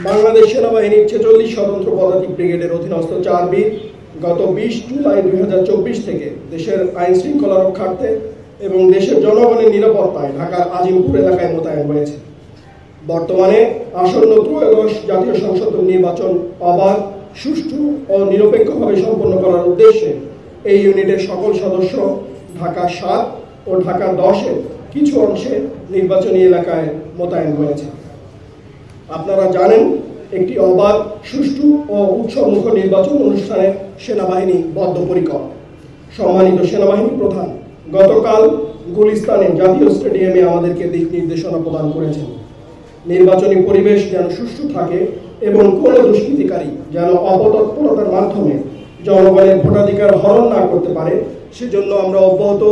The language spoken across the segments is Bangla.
বাংলাদেশ সেনাবাহিনীর 46 স্বতন্ত্র পদাতিক ব্রিগেডের অধীনস্থ 4 বীর গত 20 জুলাই 2024 থেকে দেশের আইন শৃঙ্খলা রক্ষার্থে এবং দেশের জনগণের নিরাপত্তায় ঢাকার আজিমপুর এলাকায় মোতায়েন হয়েছে। বর্তমানে আসন্ন ত্রয়োদশ জাতীয় সংসদ নির্বাচন অবাধ, সুষ্ঠু ও নিরপেক্ষভাবে সম্পন্ন করার উদ্দেশ্যে এই ইউনিটের সকল সদস্য ঢাকা 7 ও ঢাকা 10-এর কিছু অংশে নির্বাচনী এলাকায় মোতায়েন হয়েছে। আপনারা জানেন, একটি অবাধ, সুষ্ঠু ও উৎসবমুখ নির্বাচন অনুষ্ঠানে সেনাবাহিনী বদ্ধপরিকর। সম্মানিত সেনাবাহিনী প্রধান গতকাল গুলিস্তানে জাতীয় স্টেডিয়ামে আমাদেরকে দিক নির্দেশনা প্রদান করেছেন। নির্বাচনী পরিবেশ যেন সুষ্ঠু থাকে এবং কোনো দুষ্কৃতিকারী যেন অপতৎপরতার মাধ্যমে জনগণের ভোটাধিকার হরণ না করতে পারে, সেজন্য আমরা অব্যাহত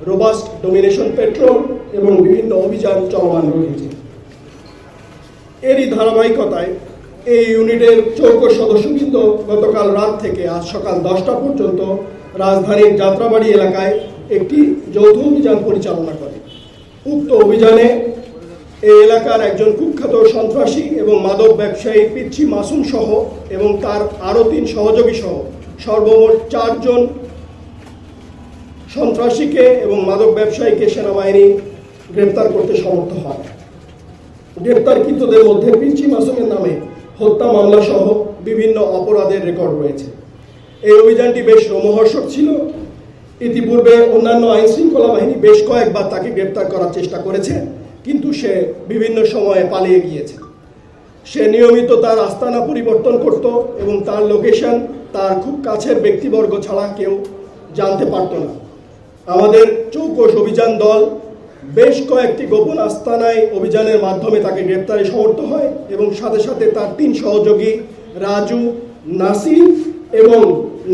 রোবাস্ট ডোমিনেশন পেট্রোল এবং বিভিন্ন অভিযান চলমান রেখেছি। এরই ধারাবাহিকতায় এই ইউনিটের চৌকো সদস্যবৃন্দ গতকাল রাত থেকে আজ সকাল 10টা পর্যন্ত রাজধানীর যাত্রাবাড়ি এলাকায় একটি যৌথ অভিযান পরিচালনা করে। উক্ত অভিযানে এই এলাকার একজন কুখ্যাত সন্ত্রাসী এবং মাদক ব্যবসায়ী পিচ্চি মাসুম সহ এবং তার আরও 3 সহযোগী সহ সর্বমোট 4 জন সন্ত্রাসীকে এবং মাদক ব্যবসায়ীকে সেনাবাহিনী গ্রেপ্তার করতে সমর্থ হয়। গ্রেপ্তারকৃতদের মধ্যে পিচ্চি মাসুমের নামে হত্যা মামলা সহ বিভিন্ন অপরাধের রেকর্ড রয়েছে। এই অভিযানটি বেশ রোমহর্ষক ছিল। ইতিপূর্বে অন্যান্য আইন শৃঙ্খলা বাহিনী বেশ কয়েকবার তাকে গ্রেপ্তার করার চেষ্টা করেছে, কিন্তু সে বিভিন্ন সময়ে পালিয়ে গিয়েছে। সে নিয়মিত তার আস্তানা পরিবর্তন করত এবং তার লোকেশন তার খুব কাছের ব্যক্তিবর্গ ছাড়া কেউ জানতে পারত না। আমাদের চৌকস অভিযান দল বেশ কয়েকটি গোপন আস্তানায় অভিযানের মাধ্যমে তাকে গ্রেপ্তারে সমর্থ হয় এবং সাথে সাথে তার 3 সহযোগী রাজু, নাসির এবং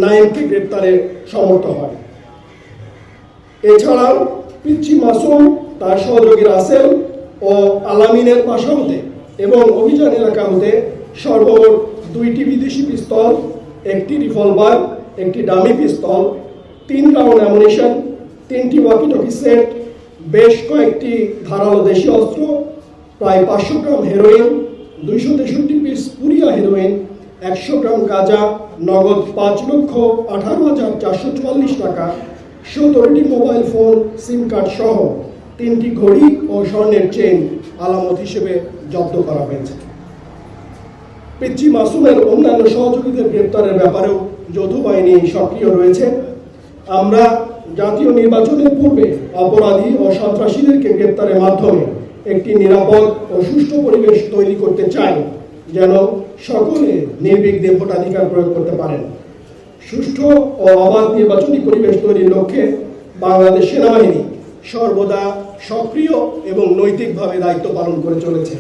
নাইমকে গ্রেপ্তারে সমর্থ হয়। এছাড়াও পিচ্চি মাসুম, তার সহযোগী রাসেল ও আলামিনের বাসা হতে এবং অভিযান এলাকা হতে সর্বমোট 2টি বিদেশি পিস্তল, 1টি রিভলভার, 1টি ডামি পিস্তল, 3 রাউন্ড অ্যামুনিশন, 3টি ওয়াকিটকি সেট, বেশ কয়েকটি ধারালো দেশি অস্ত্র, প্রায় 500 গ্রাম হেরোইন, 263 পিস পুরিয়া হেরোইন, 100 গ্রাম গাঁজা, নগদ 5,18,444 টাকা, 17টি মোবাইল ফোন, সিম কার্ড সহ 3টি ঘড়ি ও স্বর্ণের চেন আলামত হিসেবে জব্দ করা হয়েছে। পিচ্চি মাসুমের অন্যান্য সহযোগীদের গ্রেপ্তারের ব্যাপারেও যৌথ বাহিনী সক্রিয় রয়েছে। আমরা জাতীয় নির্বাচনের পূর্বে অপরাধী ও সন্ত্রাসীদেরকে গ্রেপ্তারের মাধ্যমে একটি নিরাপদ ও সুষ্ঠু পরিবেশ তৈরি করতে চাই, যেন সকলে নির্বিঘ্নে ভোটাধিকার প্রয়োগ করতে পারেন। সুষ্ঠু ও অবাধ নির্বাচনী পরিবেশ তৈরির লক্ষ্যে বাংলাদেশ সেনাবাহিনী সর্বদা সক্রিয় এবং নৈতিকভাবে দায়িত্ব পালন করে চলেছে।